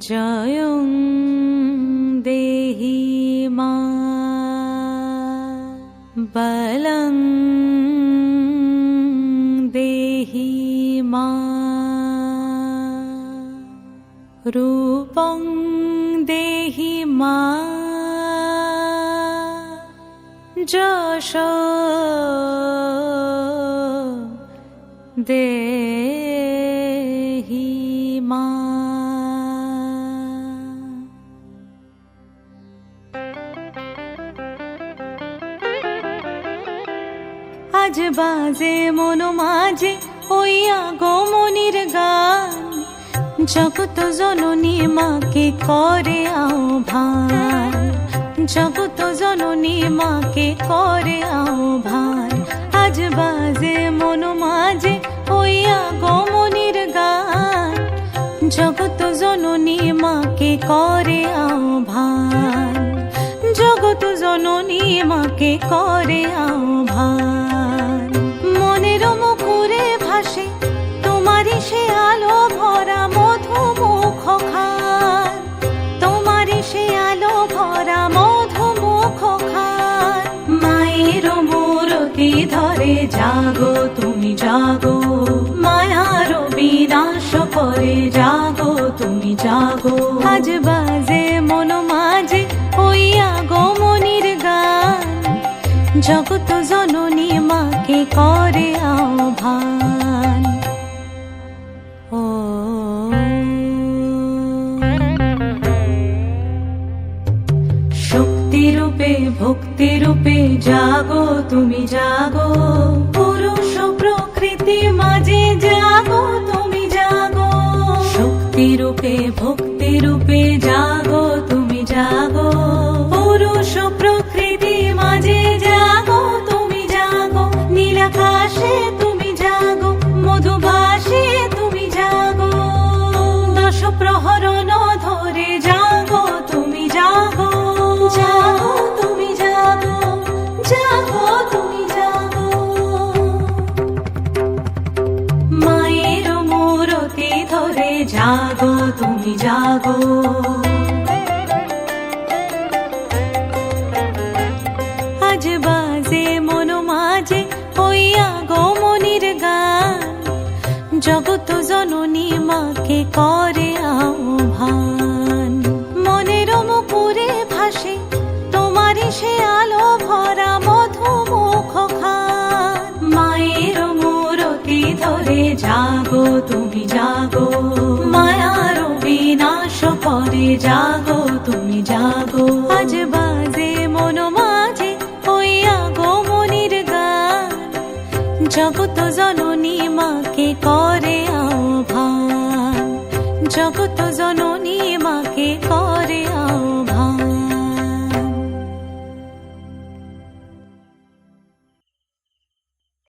জয়ং দেহি মা বলং দেহি মা রূপং দেহি মা যশ দেহি মা। আজ বাজে মন মাঝে ওই আগমনীর গান, জগত জননী মাকে করে আহ্বান, জগত জননী মাকে করে আহ্বান। আজ বাজে মন মাঝে ওই আগমনীর গান, জগত জননী মাকে করে আহ্বান, জগত জননী মাকে করে আহ্বান। মনের মুখরে ভাসে তোমারই সে আলো ভরা মধুমুখ খান, তোমারই সে আলো ভরা মধুমুখ খান। মায়ের মূরতি ধরে জাগো তুমি জাগো, মায়ার বিনাশ করে জাগো তুমি জাগো। আজ বাজে মন মাঝে ওই আগমনীর গান, জগত জননী মাকে করে আহ্বান। ও শক্তি রূপে ভক্তি রূপে জাগো তুমি জাগো, পুরুষ প্রকৃতি মাঝে জাগো তুমি জাগো। শক্তি রূপে ভক্তি রূপে জাগো তুমি জাগো, পুরুষ প্রকৃতি মাঝে জাগো তুমি জাগো। নীলাকাশে তুমি জাগো, মধুভাসে তুমি জাগো, দশ প্রহরণ ধরে জাগো তুমি জাগো, জাগো তুমি জাগো, জাগো তুমি জাগো। মায়ের মূরতি ধরে জাগো তুমি জাগো। আজ বাজে মন মাঝে ওই আগমনীর গান, জগত জননী মাকে করে আহ্বান। মনের মুখরে ভাসে তোমারই সে আলো ভরা মধুমুখ খান। মায়ের মূরতি ধরে জাগো তুমি জাগো, মায়ার বিনাশ করে জাগো তুমি জাগো। আজ বাজে মন মাঝে ওই আগমনীর গান, জগত জননী মাকে করে আহ্বান, জগত জননী মাকে